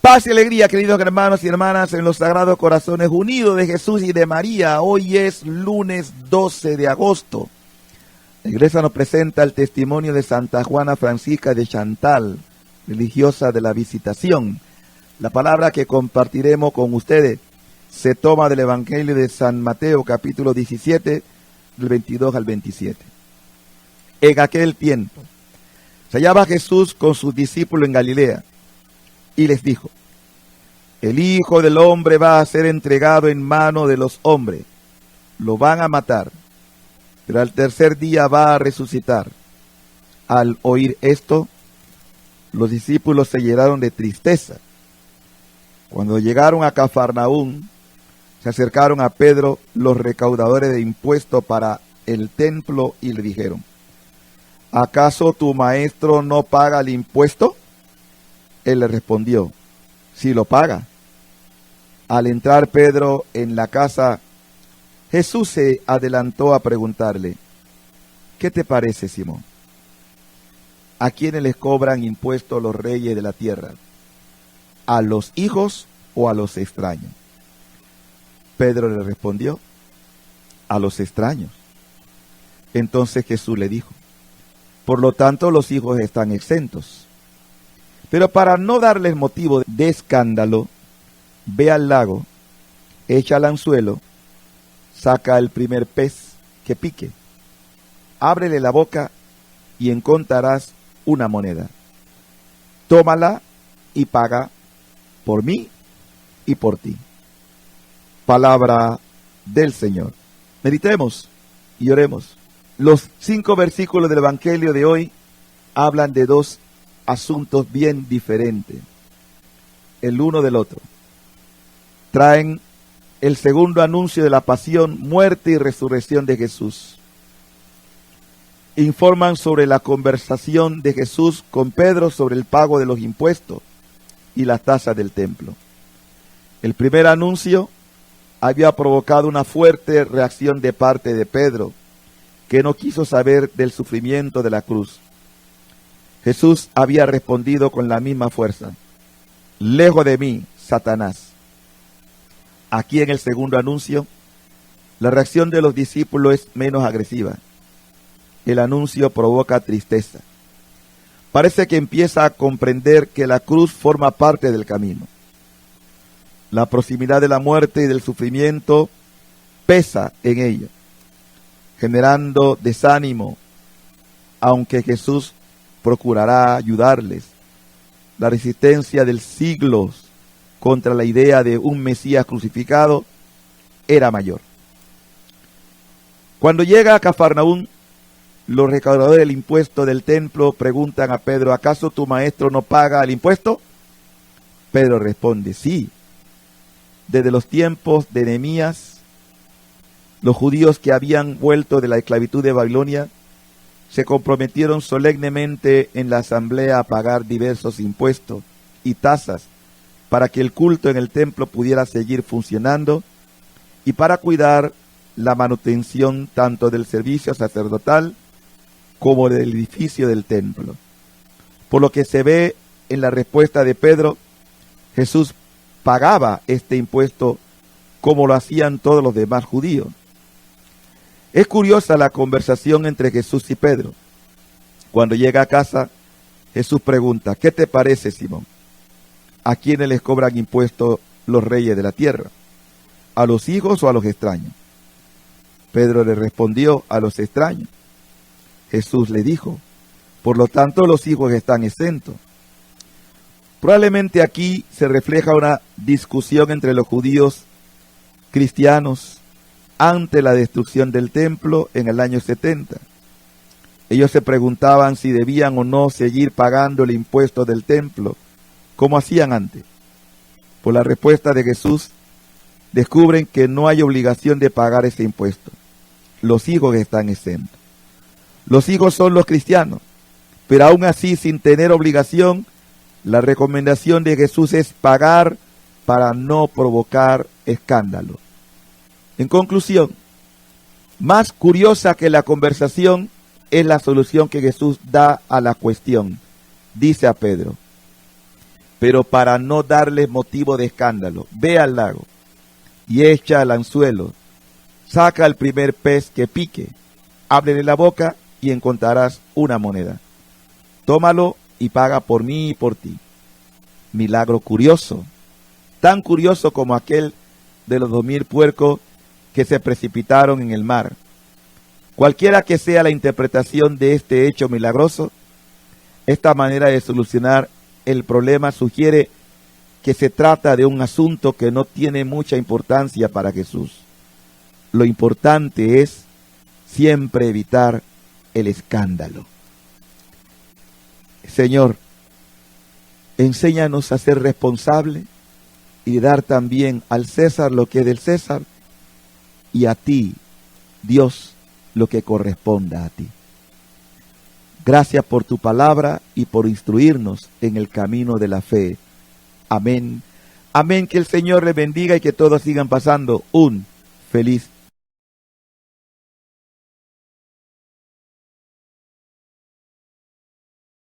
Paz y alegría, queridos hermanos y hermanas, en los Sagrados Corazones Unidos de Jesús y de María. Hoy es lunes 12 de agosto. La Iglesia nos presenta el testimonio de Santa Juana Francisca de Chantal, religiosa de la Visitación. La palabra que compartiremos con ustedes se toma del Evangelio de San Mateo, capítulo 17, del 22 al 27. En aquel tiempo, se hallaba Jesús con sus discípulos en Galilea, y les dijo: el Hijo del Hombre va a ser entregado en mano de los hombres, lo van a matar, pero al tercer día va a resucitar. Al oír esto, los discípulos se llenaron de tristeza. Cuando llegaron a Cafarnaúm, se acercaron a Pedro los recaudadores de impuestos para el templo y le dijeron: ¿acaso tu maestro no paga el impuesto? Él le respondió: sí lo paga. Al entrar Pedro en la casa, Jesús se adelantó a preguntarle: ¿qué te parece, Simón? ¿A quiénes les cobran impuestos los reyes de la tierra? ¿A los hijos o a los extraños? Pedro le respondió: a los extraños. Entonces Jesús le dijo: por lo tanto los hijos están exentos. Pero para no darles motivo de escándalo, ve al lago, echa al anzuelo, saca el primer pez que pique, ábrele la boca y encontrarás una moneda. Tómala y paga por mí y por ti. Palabra del Señor. Meditemos y oremos. Los 5 versículos del Evangelio de hoy hablan de dos asuntos bien diferentes, el uno del otro. Traen el segundo anuncio de la pasión, muerte y resurrección de Jesús. Informan sobre la conversación de Jesús con Pedro sobre el pago de los impuestos y las tasas del templo. El primer anuncio había provocado una fuerte reacción de parte de Pedro, que no quiso saber del sufrimiento de la cruz. Jesús había respondido con la misma fuerza: lejos de mí, Satanás. Aquí en el segundo anuncio, la reacción de los discípulos es menos agresiva. El anuncio provoca tristeza. Parece que empieza a comprender que la cruz forma parte del camino. La proximidad de la muerte y del sufrimiento pesa en ello, generando desánimo, aunque Jesús procurará ayudarles. La resistencia del siglos contra la idea de un Mesías crucificado era mayor. Cuando llega a Cafarnaúm, los recaudadores del impuesto del templo preguntan a Pedro: ¿acaso tu maestro no paga el impuesto? Pedro responde: sí. Desde los tiempos de Nehemías, los judíos que habían vuelto de la esclavitud de Babilonia se comprometieron solemnemente en la asamblea a pagar diversos impuestos y tasas para que el culto en el templo pudiera seguir funcionando y para cuidar la manutención tanto del servicio sacerdotal como del edificio del templo. Por lo que se ve en la respuesta de Pedro, Jesús pagaba este impuesto como lo hacían todos los demás judíos. Es curiosa la conversación entre Jesús y Pedro. Cuando llega a casa, Jesús pregunta: ¿qué te parece, Simón? ¿A quiénes les cobran impuestos los reyes de la tierra? ¿A los hijos o a los extraños? Pedro le respondió: a los extraños. Jesús le dijo: por lo tanto los hijos están exentos. Probablemente aquí se refleja una discusión entre los judíos cristianos ante la destrucción del templo en el año 70. Ellos se preguntaban si debían o no seguir pagando el impuesto del templo, como hacían antes. Por la respuesta de Jesús, descubren que no hay obligación de pagar ese impuesto. Los hijos están exentos. Los hijos son los cristianos, pero aún así, sin tener obligación, la recomendación de Jesús es pagar para no provocar escándalo. En conclusión, más curiosa que la conversación es la solución que Jesús da a la cuestión. Dice a Pedro: pero para no darles motivo de escándalo, ve al lago y echa al anzuelo, saca el primer pez que pique, ábrele la boca y encontrarás una moneda. Tómalo y paga por mí y por ti. Milagro curioso, tan curioso como aquel de los 2000 puercos que se precipitaron en el mar. Cualquiera que sea la interpretación de este hecho milagroso, esta manera de solucionar el problema sugiere que se trata de un asunto que no tiene mucha importancia para Jesús. Lo importante es siempre evitar el escándalo. Señor, enséñanos a ser responsables y dar también al César lo que es del César y a ti, Dios, lo que corresponda a ti. Gracias por tu palabra y por instruirnos en el camino de la fe. Amén. Amén. Que el Señor les bendiga y que todos sigan pasando un feliz